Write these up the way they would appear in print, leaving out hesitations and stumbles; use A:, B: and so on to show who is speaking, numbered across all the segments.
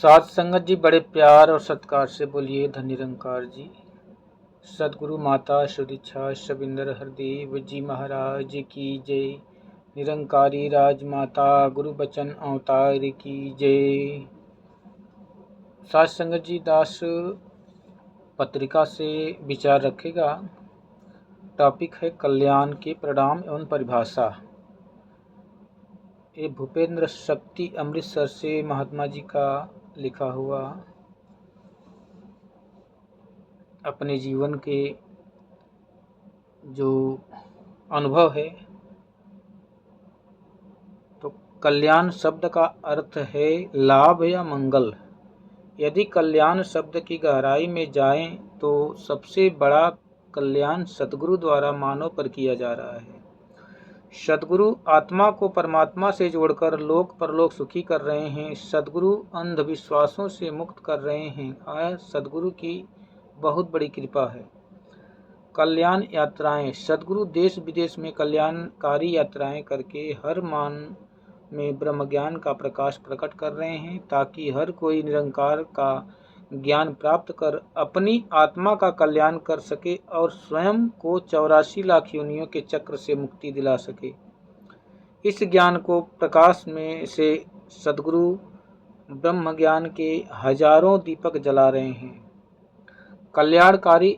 A: साथ संगत जी, बड़े प्यार और सत्कार से बोलिए धन निरंकार जी। सदगुरु माता सुदीक्षा शबिंदर हरदेव जी महाराज की जय। निरंकारी राजमाता गुरु बचन अवतार की जय। साथ संगत जी, दास पत्रिका से विचार रखेगा। टॉपिक है कल्याण के परिणाम एवं परिभाषा। ये भूपेंद्र शक्ति अमृतसर से महात्मा जी का लिखा हुआ अपने जीवन के जो अनुभव है। तो कल्याण शब्द का अर्थ है लाभ या मंगल। यदि कल्याण शब्द की गहराई में जाएं तो सबसे बड़ा कल्याण सद्गुरु द्वारा मानव पर किया जा रहा है। सद्गुरु आत्मा को परमात्मा से जोड़कर लोक परलोक सुखी कर रहे हैं। सद्गुरु अंधविश्वासों से मुक्त कर रहे हैं। यह सद्गुरु की बहुत बड़ी कृपा है। कल्याण यात्राएं। सद्गुरु देश विदेश में कल्याणकारी यात्राएं करके हर मान में ब्रह्म ज्ञान का प्रकाश प्रकट कर रहे हैं, ताकि हर कोई निरंकार का ज्ञान प्राप्त कर अपनी आत्मा का कल्याण कर सके और स्वयं को 84 लाख योनियों के चक्र से मुक्ति दिला सके। इस ज्ञान को प्रकाश में से सद्गुरु ब्रह्म ज्ञान के हजारों दीपक जला रहे हैं। कल्याणकारी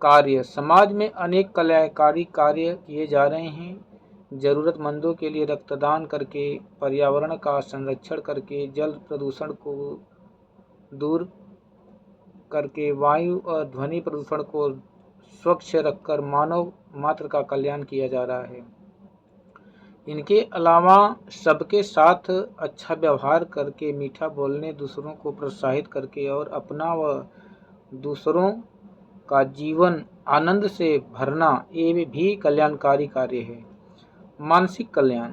A: कार्य। समाज में अनेक कल्याणकारी कार्य किए जा रहे हैं। जरूरतमंदों के लिए रक्तदान करके, पर्यावरण का संरक्षण करके, जल प्रदूषण को दूर करके, वायु और ध्वनि प्रदूषण को स्वच्छ रखकर मानव मात्र का कल्याण किया जा रहा है। इनके अलावा सबके साथ अच्छा व्यवहार करके, मीठा बोलने, दूसरों को प्रोत्साहित करके और अपना व दूसरों का जीवन आनंद से भरना, ये भी कल्याणकारी कार्य है। मानसिक कल्याण।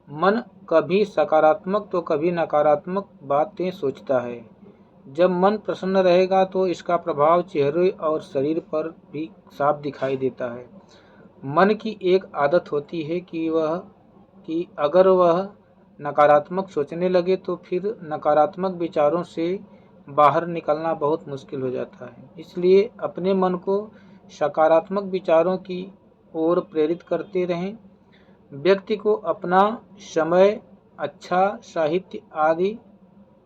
A: मन कभी सकारात्मक तो कभी नकारात्मक बातें सोचता है। जब मन प्रसन्न रहेगा तो इसका प्रभाव चेहरे और शरीर पर भी साफ दिखाई देता है। मन की एक आदत होती है कि अगर वह नकारात्मक सोचने लगे तो फिर नकारात्मक विचारों से बाहर निकलना बहुत मुश्किल हो जाता है। इसलिए अपने मन को सकारात्मक विचारों की ओर प्रेरित करते रहें। व्यक्ति को अपना समय अच्छा साहित्य आदि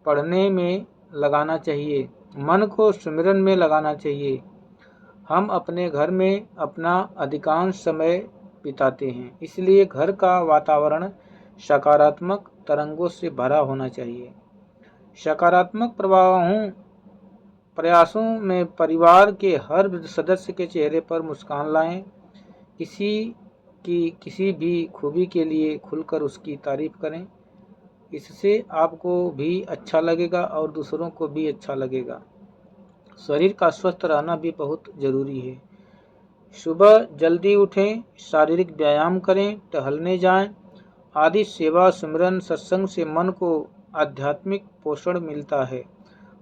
A: पढ़ने में लगाना चाहिए। मन को सुमिरन में लगाना चाहिए। हम अपने घर में अपना अधिकांश समय बिताते हैं, इसलिए घर का वातावरण सकारात्मक तरंगों से भरा होना चाहिए। सकारात्मक प्रयासों में परिवार के हर सदस्य के चेहरे पर मुस्कान लाएं। किसी भी खूबी के लिए खुलकर उसकी तारीफ करें। इससे आपको भी अच्छा लगेगा और दूसरों को भी अच्छा लगेगा। शरीर का स्वस्थ रहना भी बहुत जरूरी है। सुबह जल्दी उठें, शारीरिक व्यायाम करें, टहलने जाएं आदि सेवा सुमिरन सत्संग से मन को आध्यात्मिक पोषण मिलता है।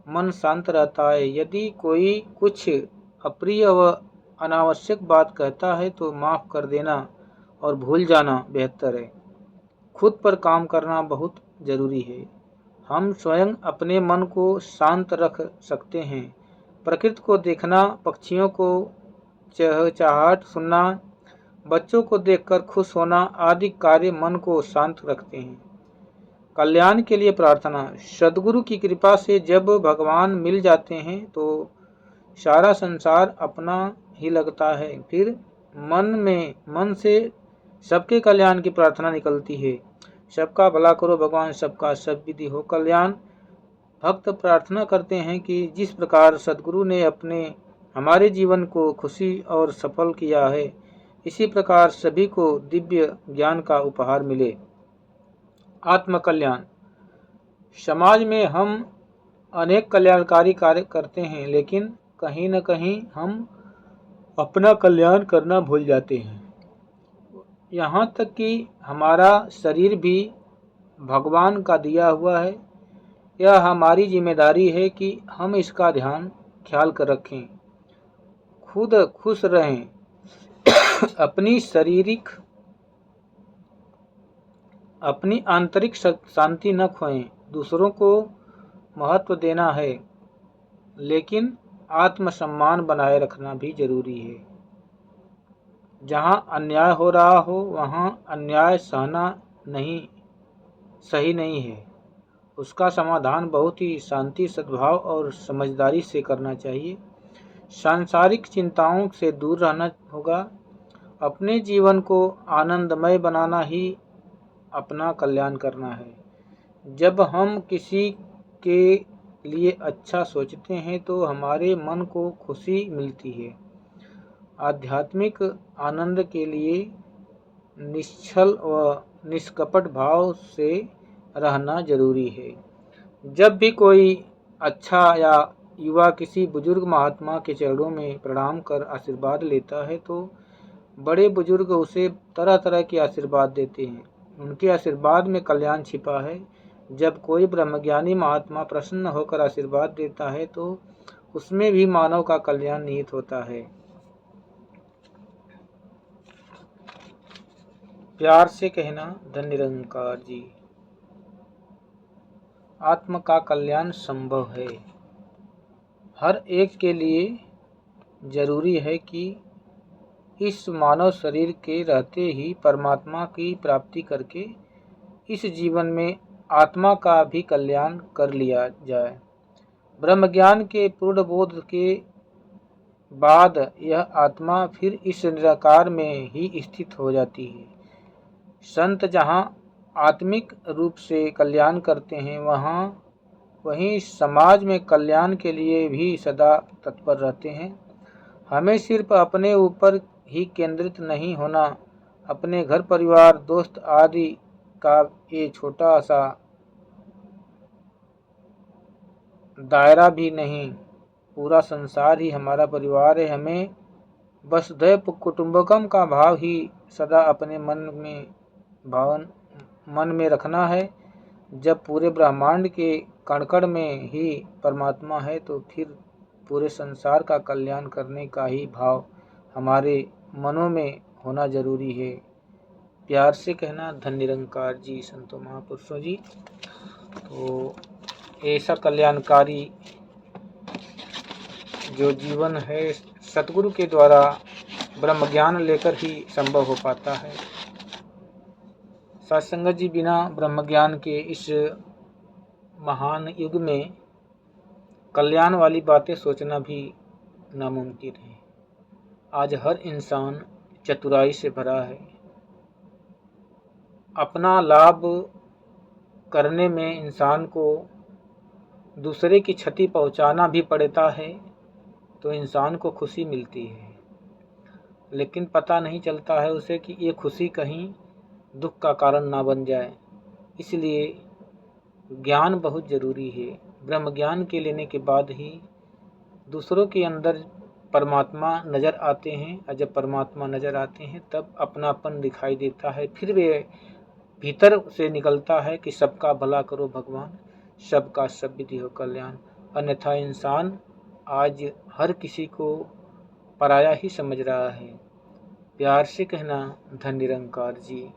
A: मन शांत रहता है। यदि कोई कुछ अप्रिय व अनावश्यक बात कहता है तो माफ़ कर देना और भूल जाना बेहतर है। खुद पर काम करना बहुत जरूरी है। हम स्वयं अपने मन को शांत रख सकते हैं। प्रकृति को देखना, पक्षियों को चहचहाट सुनना, बच्चों को देखकर खुश होना आदि कार्य मन को शांत रखते हैं। कल्याण के लिए प्रार्थना। सद्गुरु की कृपा से जब भगवान मिल जाते हैं तो सारा संसार अपना ही लगता है। फिर मन से सबके कल्याण की प्रार्थना निकलती है। सबका भला करो भगवान, सबका सब विधि हो कल्याण। भक्त प्रार्थना करते हैं कि जिस प्रकार सद्गुरु ने हमारे जीवन को खुशी और सफल किया है, इसी प्रकार सभी को दिव्य ज्ञान का उपहार मिले। आत्मकल्याण। समाज में हम अनेक कल्याणकारी कार्य करते हैं, लेकिन कहीं न कहीं हम अपना कल्याण करना भूल जाते हैं। यहाँ तक कि हमारा शरीर भी भगवान का दिया हुआ है। यह हमारी जिम्मेदारी है कि हम इसका ख्याल कर रखें, खुद खुश रहें, अपनी आंतरिक शांति न खोएं, दूसरों को महत्व देना है, लेकिन आत्मसम्मान बनाए रखना भी जरूरी है। जहाँ अन्याय हो रहा हो वहाँ अन्याय सहना नहीं सही नहीं है। उसका समाधान बहुत ही शांति, सद्भाव और समझदारी से करना चाहिए। सांसारिक चिंताओं से दूर रहना होगा। अपने जीवन को आनंदमय बनाना ही अपना कल्याण करना है। जब हम किसी के लिए अच्छा सोचते हैं तो हमारे मन को खुशी मिलती है। आध्यात्मिक आनंद के लिए निश्चल व निष्कपट भाव से रहना जरूरी है। जब भी कोई अच्छा या युवा किसी बुजुर्ग महात्मा के चरणों में प्रणाम कर आशीर्वाद लेता है तो बड़े बुजुर्ग उसे तरह तरह के आशीर्वाद देते हैं। उनके आशीर्वाद में कल्याण छिपा है। जब कोई ब्रह्मज्ञानी महात्मा प्रसन्न होकर आशीर्वाद देता है तो उसमें भी मानव का कल्याण निहित होता है। प्यार से कहना, धन निरंकार जी। आत्म का कल्याण संभव है। हर एक के लिए जरूरी है कि इस मानव शरीर के रहते ही परमात्मा की प्राप्ति करके इस जीवन में आत्मा का भी कल्याण कर लिया जाए। ब्रह्मज्ञान के पूर्ण बोध के बाद यह आत्मा फिर इस निराकार में ही स्थित हो जाती है। संत जहाँ आत्मिक रूप से कल्याण करते हैं वहीं समाज में कल्याण के लिए भी सदा तत्पर रहते हैं। हमें सिर्फ अपने ऊपर ही केंद्रित नहीं होना, अपने घर परिवार, दोस्त आदि का ये छोटा सा दायरा भी नहीं, पूरा संसार ही हमारा परिवार है। हमें वसुधैव कुटुंबकम का भाव ही सदा अपने मन में रखना है। जब पूरे ब्रह्मांड के कण कण में ही परमात्मा है तो फिर पूरे संसार का कल्याण करने का ही भाव हमारे मनों में होना जरूरी है। प्यार से कहना, धन निरंकार जी, संतों महापुरुषों जी। तो ऐसा कल्याणकारी जो जीवन है सतगुरु के द्वारा ब्रह्मज्ञान लेकर ही संभव हो पाता है। सत्संगत जी, बिना ब्रह्मज्ञान के इस महान युग में कल्याण वाली बातें सोचना भी नामुमकिन है। आज हर इंसान चतुराई से भरा है। अपना लाभ करने में इंसान को दूसरे की क्षति पहुंचाना भी पड़ता है तो इंसान को खुशी मिलती है, लेकिन पता नहीं चलता है उसे कि ये खुशी कहीं दुख का कारण ना बन जाए। इसलिए ज्ञान बहुत ज़रूरी है। ब्रह्म ज्ञान के लेने के बाद ही दूसरों के अंदर परमात्मा नज़र आते हैं, और जब परमात्मा नज़र आते हैं तब अपनापन दिखाई देता है। फिर वे भीतर से निकलता है कि सबका भला करो भगवान, सबका सब विधि हो कल्याण। अन्यथा इंसान आज हर किसी को पराया ही समझ रहा है। प्यार से कहना, धन निरंकार जी।